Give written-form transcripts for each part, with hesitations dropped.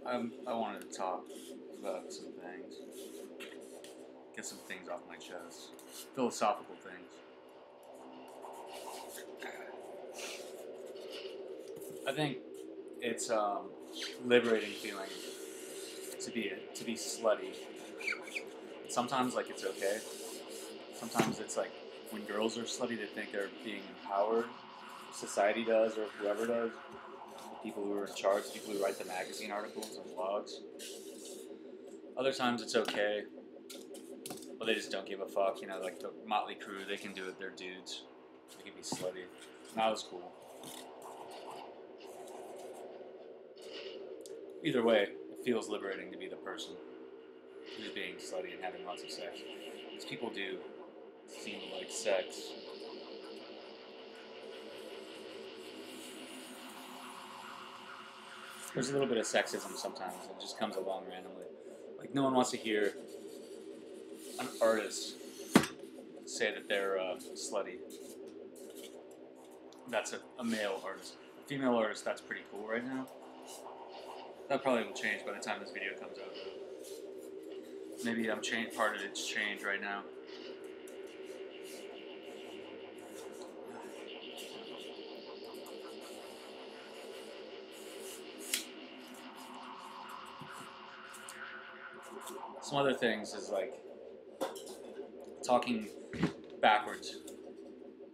Um, I wanted to talk about some things, get some things off my chest, philosophical things. I think it's liberating feeling to be slutty. Sometimes like it's okay. Sometimes it's like when girls are slutty, they think they're being empowered. Society does, or whoever does. The people who are in charge, the people who write the magazine articles and blogs. Other times it's okay, but they just don't give a fuck. You know, like the Motley Crue, they can do it. They're dudes. They can be slutty. Not as cool. Either way, it feels liberating to be the person who's being slutty and having lots of sex. Because people do seem to like sex. There's a little bit of sexism sometimes. It just comes along randomly. Like, no one wants to hear an artist say that they're slutty. That's a male artist. A female artist, that's pretty cool right now. That probably will change by the time this video comes out. Maybe I'm part of its change right now. Some other things is like talking backwards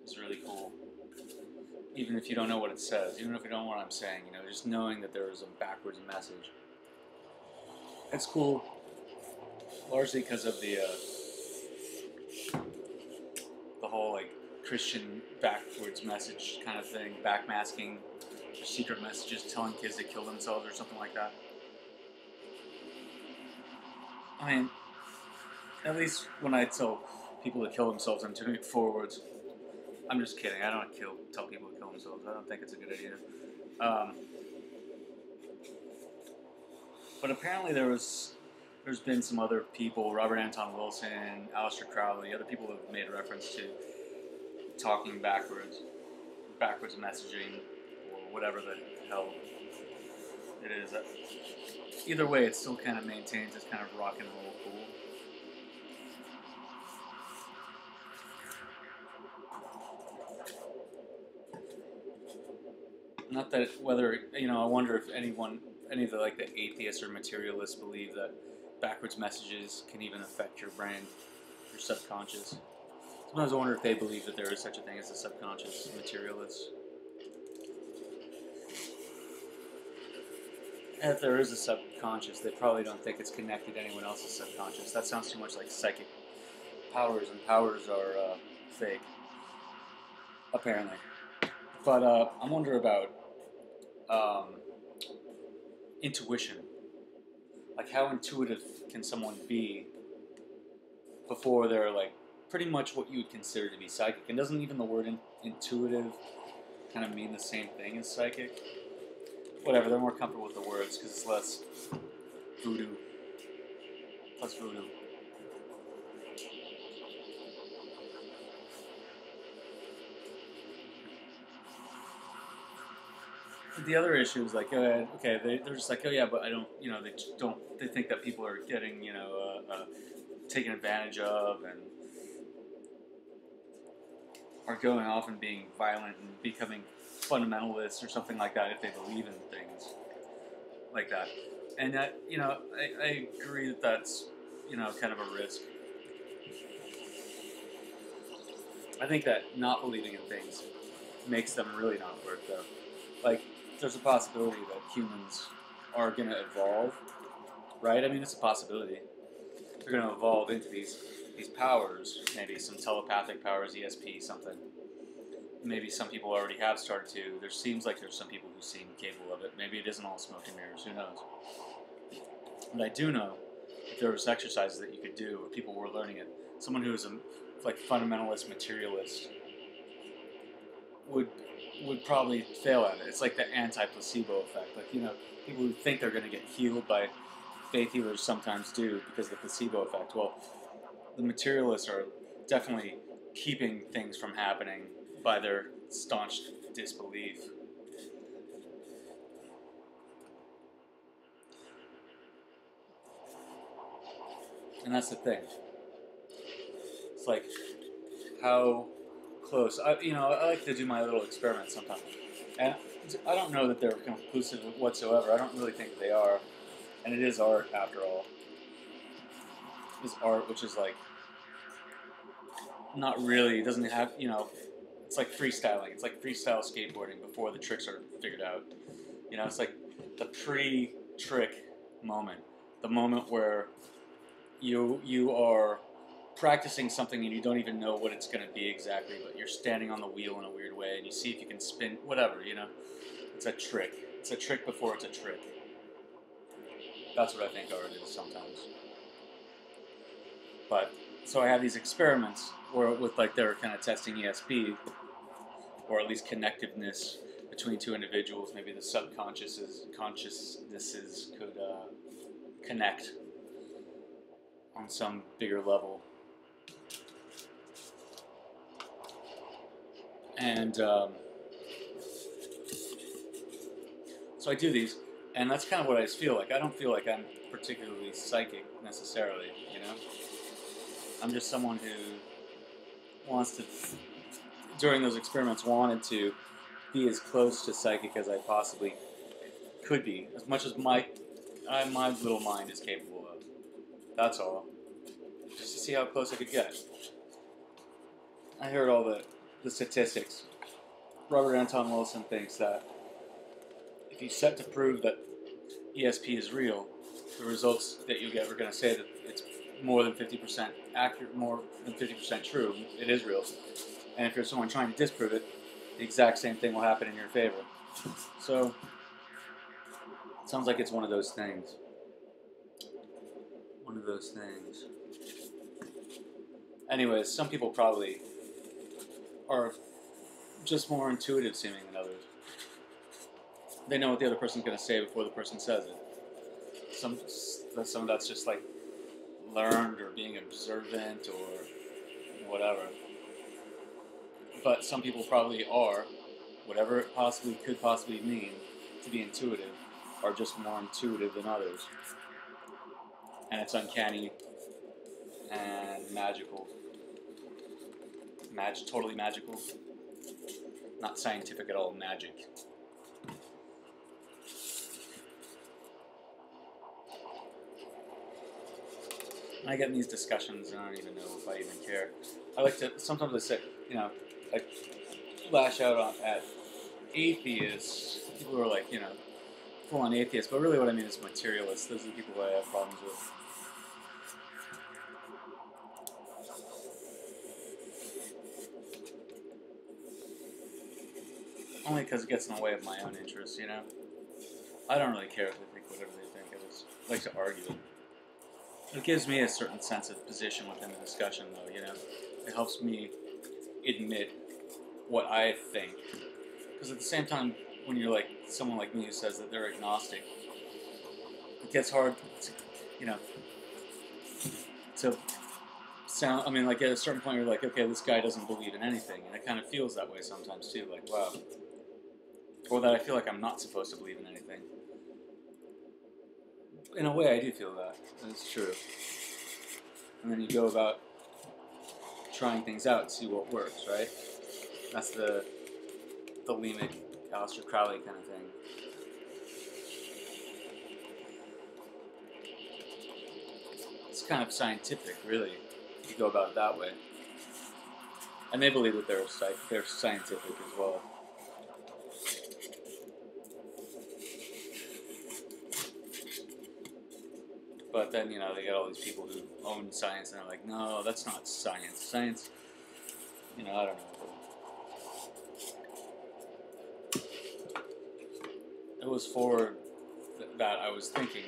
is really cool. Even if you don't know what it says, even if you don't know what I'm saying, you know, just knowing that there is a backwards message. It's cool, largely because of the whole like Christian backwards message kind of thing, backmasking secret messages, telling kids to kill themselves or something like that. I mean, at least when I tell people to kill themselves, I'm doing it forwards. I'm just kidding. I don't tell people to kill themselves. I don't think it's a good idea. But apparently there's been some other people, Robert Anton Wilson, Aleister Crowley, other people have made reference to talking backwards messaging, or whatever the hell it is. Either way, it still kind of maintains this kind of rock and roll cool. Not that whether, you know, I wonder if any of the like the atheists or materialists believe that backwards messages can even affect your brain, your subconscious. Sometimes I wonder if they believe that there is such a thing as a subconscious materialist. And if there is a subconscious, they probably don't think it's connected to anyone else's subconscious. That sounds too much like psychic powers, and powers are fake, apparently. But I wonder about intuition. Like, how intuitive can someone be before they're like pretty much what you would consider to be psychic? And doesn't even the word intuitive kind of mean the same thing as psychic? Whatever, they're more comfortable with the words because it's less voodoo. Less voodoo. The other issue is like, okay, they're just like, oh yeah, but I don't, you know, they think that people are getting, you know, taken advantage of and are going off and being violent and becoming fundamentalists or something like that if they believe in things like that. And that, you know, I agree that that's, you know, kind of a risk. I think that not believing in things makes them really not work, though. Like, there's a possibility that humans are going to evolve, right? I mean, it's a possibility. They're going to evolve into these powers, maybe some telepathic powers, ESP, something. Maybe some people already have started to. There seems like there's some people who seem capable of it. Maybe it isn't all smoke and mirrors. Who knows? But I do know there was exercises that you could do, or people were learning it. Someone who was a like fundamentalist materialist would probably fail at it. It's like the anti-placebo effect. Like, you know, people who think they're going to get healed by faith healers sometimes do because of the placebo effect. Well, the materialists are definitely keeping things from happening by their staunch disbelief. And that's the thing. It's like how close. I like to do my little experiments sometimes, and I don't know that they're conclusive whatsoever. I don't really think they are, and it is art after all. It's art, which is like not really. It doesn't have, it's like freestyling. It's like freestyle skateboarding before the tricks are figured out. It's like the pre-trick moment, the moment where you are practicing something and you don't even know what it's going to be exactly, but you're standing on the wheel in a weird way and you see if you can spin, whatever, It's a trick. It's a trick before it's a trick. That's what I think art is sometimes. But, so I have these experiments where they're kind of testing ESP, or at least connectiveness between two individuals. Maybe the consciousnesses could connect on some bigger level. And so I do these, and that's kind of what I feel like. I don't feel like I'm particularly psychic necessarily, I'm just someone who wants to, during those experiments, wanted to be as close to psychic as I possibly could be, as much as my little mind is capable of. That's all. Just to see how close I could get. I heard all the statistics. Robert Anton Wilson thinks that if you set to prove that ESP is real, the results that you get are going to say that it's more than 50% accurate, more than 50% true. It is real. And if you're someone trying to disprove it, the exact same thing will happen in your favor. So, it sounds like it's one of those things. One of those things. Anyways, some people probably are just more intuitive seeming than others. They know what the other person's going to say before the person says it. Some of that's just like learned or being observant or whatever. But some people probably are, whatever it could possibly mean to be intuitive, are just more intuitive than others. And it's uncanny and magical. Totally magical. Not scientific at all, magic. I get in these discussions and I don't even know if I even care. I like to, sometimes I say, I lash out at atheists, people who are like, full-on atheists, but really what I mean is materialists. Those are the people who I have problems with. Only because it gets in the way of my own interests, I don't really care if they think whatever they think. I just like to argue. It gives me a certain sense of position within the discussion, though, It helps me admit what I think. Because at the same time, when you're like someone like me who says that they're agnostic, it gets hard to, to sound, like at a certain point you're like, okay, this guy doesn't believe in anything. And it kind of feels that way sometimes too, like, wow. Or that I feel like I'm not supposed to believe in anything. In a way, I do feel that. That's true. And then you go about trying things out to see what works, right? That's the Lemic, Aleister Crowley kind of thing. It's kind of scientific, really, if you go about it that way. And they believe that they're scientific as well. But then, they got all these people who own science and they're like, no, that's not science. Science, I don't know. It was for that I was thinking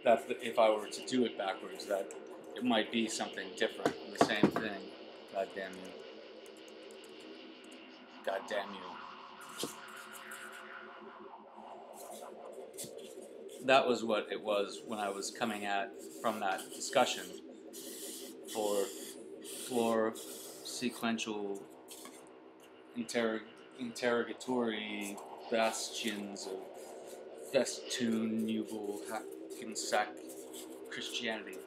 that if I were to do it backwards, that it might be something different, the same thing. God damn you. God damn you. That was what it was when I was coming at from that discussion for floor sequential interrogatory bastions of festoonable Hackensack Christianity.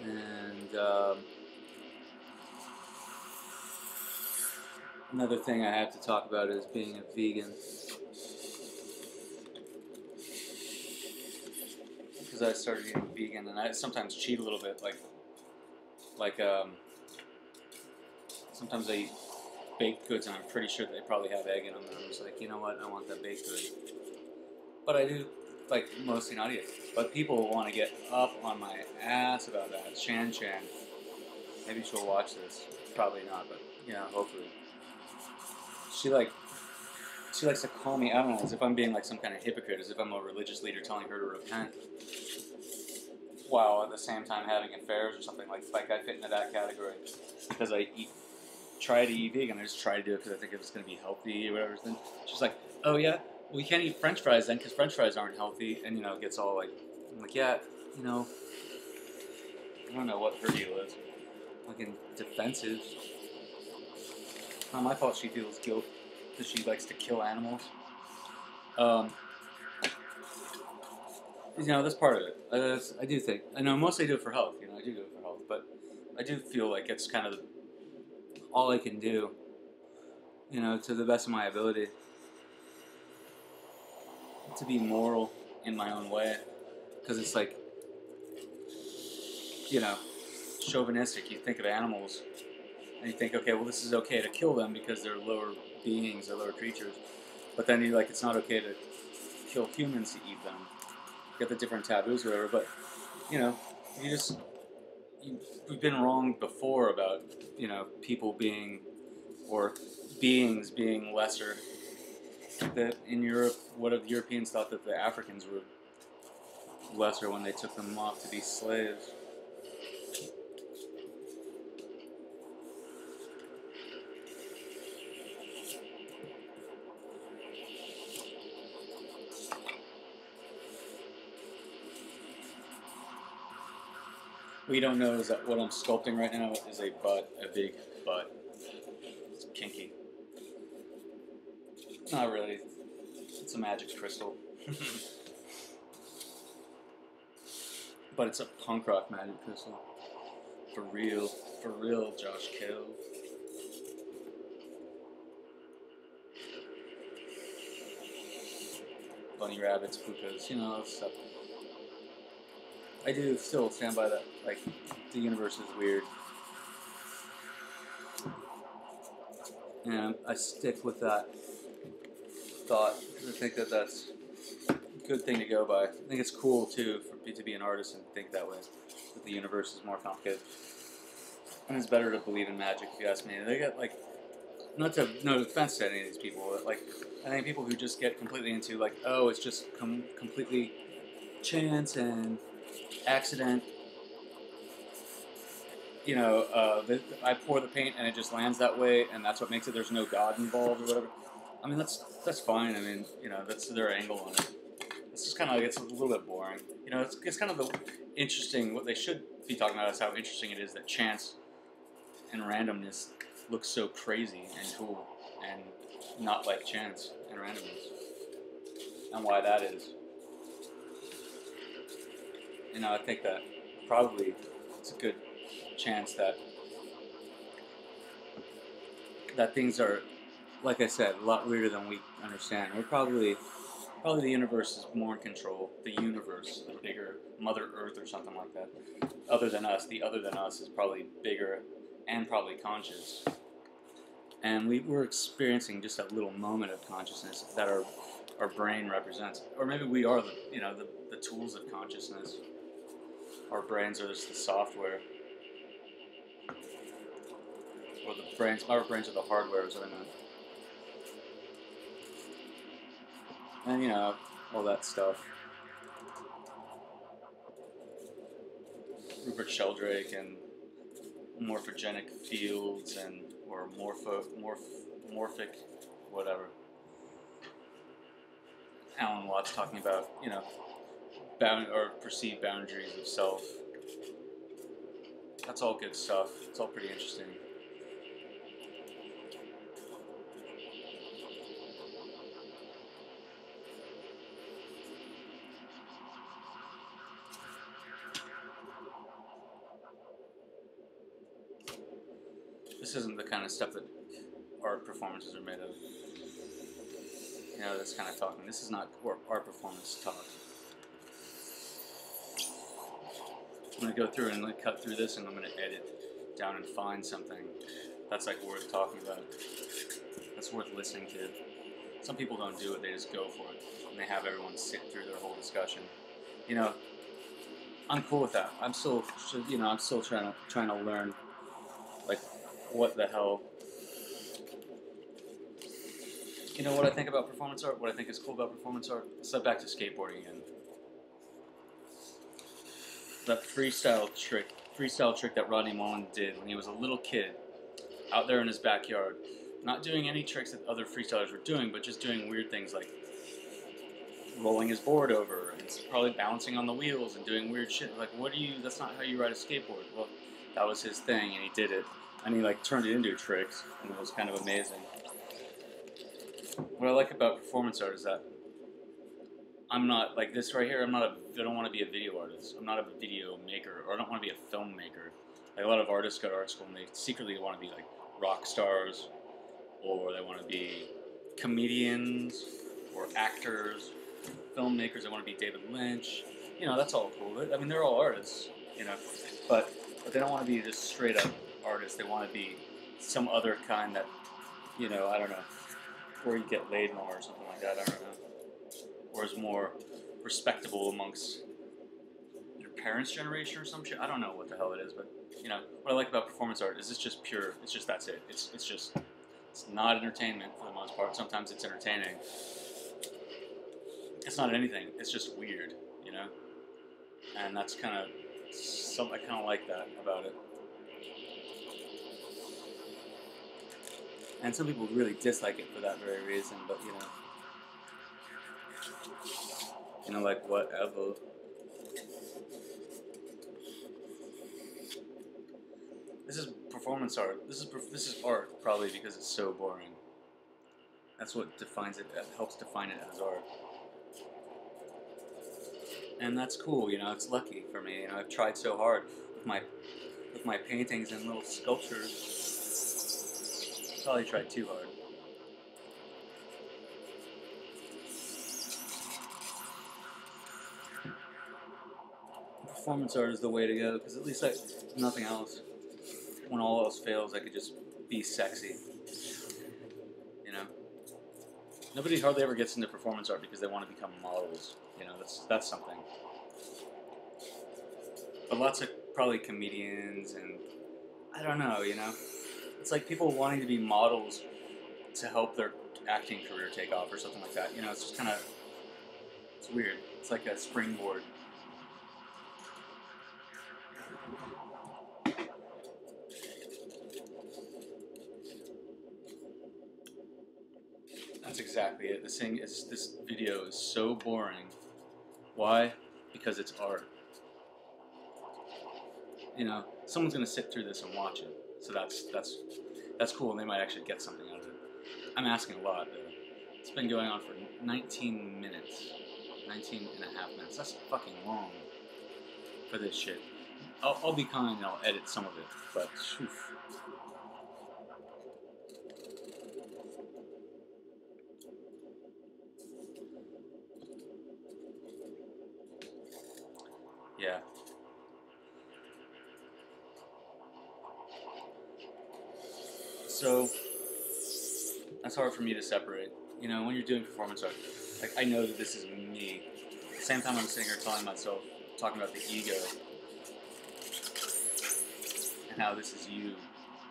And another thing I have to talk about is being a vegan. Because I started eating vegan, and I sometimes cheat a little bit, like sometimes I eat baked goods, and I'm pretty sure they probably have egg in them, and I'm just like, you know what, I want that baked good. But I do, like, mostly not eat it. But people want to get up on my ass about that. Chan, maybe she'll watch this. Probably not, but, you know, hopefully. She likes to call me out on it as if I'm being like some kind of hypocrite, as if I'm a religious leader telling her to repent, while at the same time having affairs or something. Like I fit into that category because I try to eat vegan. I just try to do it because I think it's going to be healthy or whatever. Then she's like, oh yeah, well, we can't eat French fries then because French fries aren't healthy, and you know, it gets all like, I'm like, yeah, you know, I don't know what her deal is. Fucking defensive. Not my fault she feels guilt because she likes to kill animals. You know, that's part of it. I do think. I know mostly I do it for health. You know, I do it for health, but I do feel like it's kind of all I can do. You know, to the best of my ability, to be moral in my own way, because it's like, you know, chauvinistic. You think of animals, and you think, okay, well, this is okay to kill them because they're lower beings, they're lower creatures. But then you're like, it's not okay to kill humans to eat them. Get the different taboos or whatever. But you know, we've been wrong before about, you know, people being, or beings being lesser. That in Europe, what if the Europeans thought that the Africans were lesser when they took them off to be slaves? What you don't know is that what I'm sculpting right now is a butt, a big butt. It's kinky. Not really. It's a magic crystal. But it's a punk rock magic crystal. For real, Josh Kill. Bunny rabbits, pukas, you know, stuff. I do still stand by that. Like, the universe is weird. And I stick with that thought because I think that that's a good thing to go by. I think it's cool, too, for me to be an artist and think that way. That the universe is more complicated. And it's better to believe in magic, if you ask me. They get, like, no offense to any of these people, but, like, I think people who just get completely into, like, oh, it's just completely chance and accident. You know, I pour the paint and it just lands that way, and that's what makes it. There's no God involved or whatever. I mean, that's fine. I mean, you know, that's their angle on it. It's just kind of like, it's a little bit boring. You know, it's kind of the interesting. What they should be talking about is how interesting it is that chance and randomness looks so crazy and cool, and not like chance and randomness, and why that is. You know, I think that probably it's a good chance that things are, like I said, a lot weirder than we understand. We're probably the universe is more in control. The universe, the bigger Mother Earth or something like that. Other than us, the other than us is probably bigger and probably conscious. And we're experiencing just a little moment of consciousness that our brain represents. Or maybe we are the tools of consciousness. Our brains are just the software. Or our brains are the hardware, is what I meant. and you know, all that stuff. Rupert Sheldrake and morphogenic fields and or morphic whatever. Alan Watts talking about, you know, bound or perceived boundaries of self. That's all good stuff. It's all pretty interesting. This isn't the kind of stuff that art performances are made of. You know, this kind of talking. This is not art performance talk. I'm going to go through and like cut through this, and I'm going to edit down and find something that's like worth talking about. That's worth listening to. Some people don't do it; they just go for it, and they have everyone sit through their whole discussion. You know, I'm cool with that. I'm still, you know, I'm still trying to learn, like, what the hell. You know what I think about performance art? What I think is cool about performance art? Let's back to skateboarding again. That freestyle trick that Rodney Mullen did when he was a little kid, out there in his backyard, not doing any tricks that other freestylers were doing, but just doing weird things like rolling his board over and probably bouncing on the wheels and doing weird shit. Like, that's not how you ride a skateboard. Well, that was his thing, and he did it, and he like turned it into tricks, and it was kind of amazing. What I like about performance art is that I'm not, like this right here, I don't want to be a video artist. I'm not a video maker, or I don't want to be a filmmaker. Like a lot of artists go to art school and they secretly want to be like rock stars, or they want to be comedians, or actors, filmmakers. They want to be David Lynch. You know, that's all cool. I mean, they're all artists, you know, but they don't want to be just straight up artists. They want to be some other kind that, you know, I don't know, where you get laid more or something like that. I don't know. Or is more respectable amongst your parents' generation or some shit. I don't know what the hell it is, but you know what I like about performance art is it's just pure. It's just that's it. It's not entertainment for the most part. Sometimes it's entertaining. It's not anything. It's just weird, you know. And that's kind of I kind of like that about it. And some people really dislike it for that very reason, but you know, like whatever. This is performance art. This is art probably because it's so boring. That's what defines it. That helps define it as art. And that's cool. You know, it's lucky for me. You know, I've tried so hard with my paintings and little sculptures. Probably tried too hard. Performance art is the way to go because at least nothing else. When all else fails, I could just be sexy. You know, nobody hardly ever gets into performance art because they want to become models. You know, that's something. But lots of probably comedians and I don't know. You know, it's like people wanting to be models to help their acting career take off or something like that. You know, it's just kind of it's weird. It's like a springboard. That's exactly it. This video is so boring. Why? Because it's art. You know, someone's gonna sit through this and watch it. So that's cool, and they might actually get something out of it. I'm asking a lot, though. It's been going on for 19 minutes. 19 and a half minutes. That's fucking long for this shit. I'll be kind and I'll edit some of it, but oof. Yeah. So that's hard for me to separate. You know, when you're doing performance art, like I know that this is me. At the same time, I'm sitting here talking about the ego, and how this is you.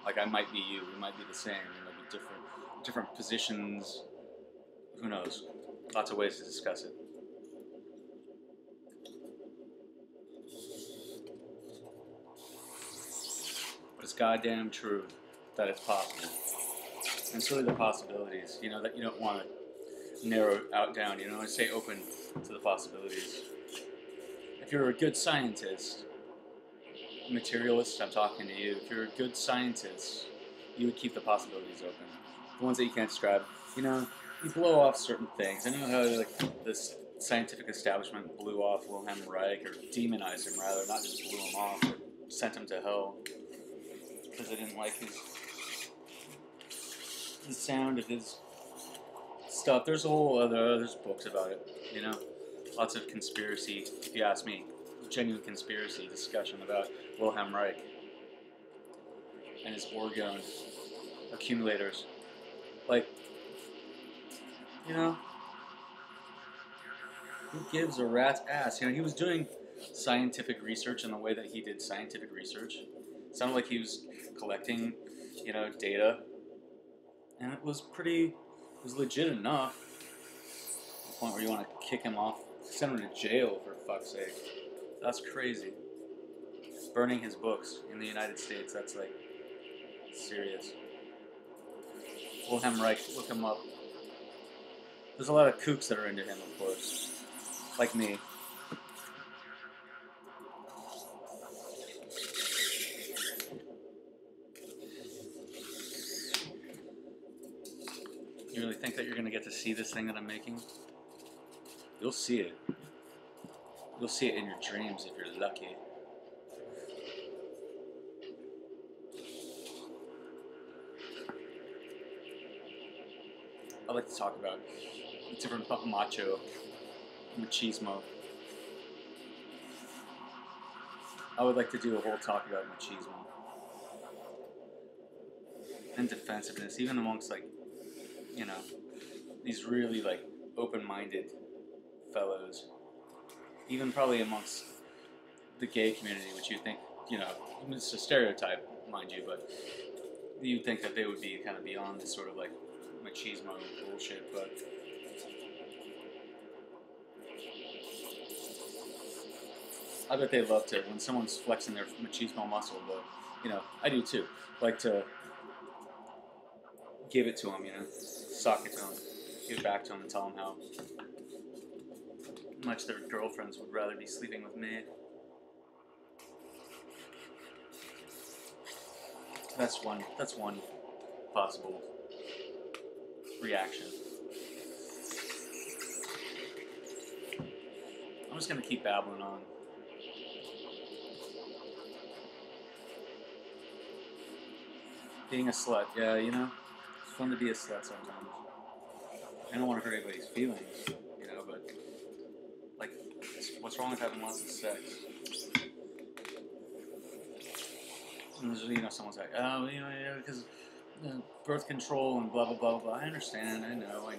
Like I might be you. We might be the same. We might be different positions. Who knows? Lots of ways to discuss it. But it's goddamn true that it's possible. And it's really the possibilities, that you don't want to narrow out down. I stay open to the possibilities. If you're a good scientist, materialist, I'm talking to you. If you're a good scientist, you would keep the possibilities open. The ones that you can't describe. You blow off certain things. I know how this scientific establishment blew off Wilhelm Reich, or demonized him rather, not just blew him off, but sent him to hell because they didn't like the sound of his stuff. There's there's books about it. Lots of conspiracy, if you ask me, genuine conspiracy discussion about Wilhelm Reich and his orgone accumulators. Who gives a rat's ass? He was doing scientific research in the way that he did scientific research. It sounded like he was collecting, data, and it was legit enough. To the point where you want to kick him off, send him to jail, for fuck's sake. That's crazy. Burning his books in the United States, that's serious. Wilhelm Reich, look him up. There's a lot of kooks that are into him, of course. Like me. You really think that you're going to get to see this thing that I'm making? You'll see it. You'll see it in your dreams if you're lucky. I like to talk about different machismo. I would like to do a whole talk about machismo and defensiveness, even amongst these really open-minded fellows, even probably amongst the gay community, which you think it's a stereotype, mind you, but you'd think that they would be kind of beyond this sort of machismo bullshit, but I bet they love to, when someone's flexing their machismo muscle, but, I do too. Like to give it to them, sock it to them, give it back to them and tell them how much their girlfriends would rather be sleeping with me. That's one possible reaction. I'm just gonna keep babbling on. Being a slut, yeah, it's fun to be a slut sometimes. I don't want to hurt anybody's feelings, but what's wrong with having lots of sex? And there's, someone's like, oh, because birth control and blah blah blah blah. I understand, I know.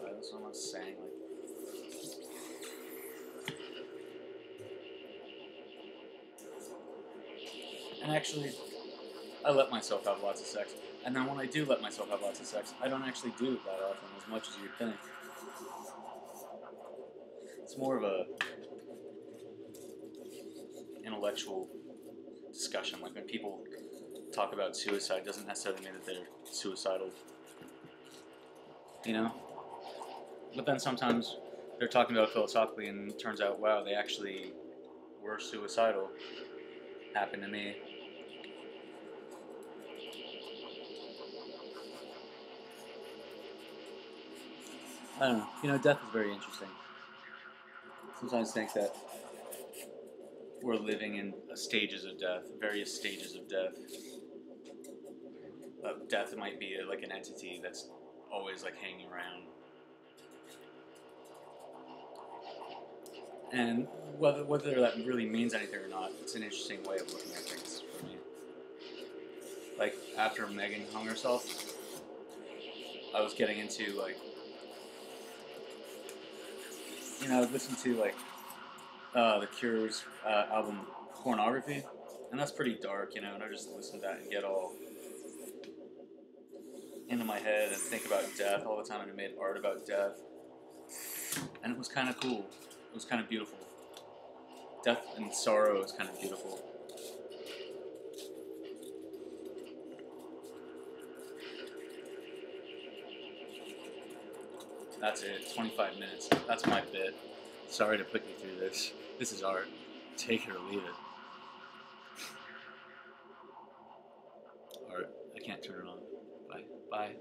That's what I'm not saying. And actually, I let myself have lots of sex. And then when I do let myself have lots of sex, I don't actually do it that often, as much as you'd think. It's more of a intellectual discussion. When people talk about suicide, doesn't necessarily mean that they're suicidal. But then sometimes they're talking about it philosophically, and it turns out, wow, they actually were suicidal. Happened to me. I don't know. Death is very interesting. Sometimes think that we're living in stages of death, various stages of death. Death might be an entity that's always hanging around. And whether that really means anything or not, it's an interesting way of looking at things for me. After Megan hung herself, I was getting into I would listen to The Cure's album Pornography, and that's pretty dark, and I just listen to that and get all into my head and think about death all the time, and I made art about death. and it was kind of cool. It was kind of beautiful. Death and sorrow is kind of beautiful. That's it. 25 minutes. That's my bit. Sorry to put you through this. This is art. Take it or leave it. Art. I can't turn it on. Bye. Bye.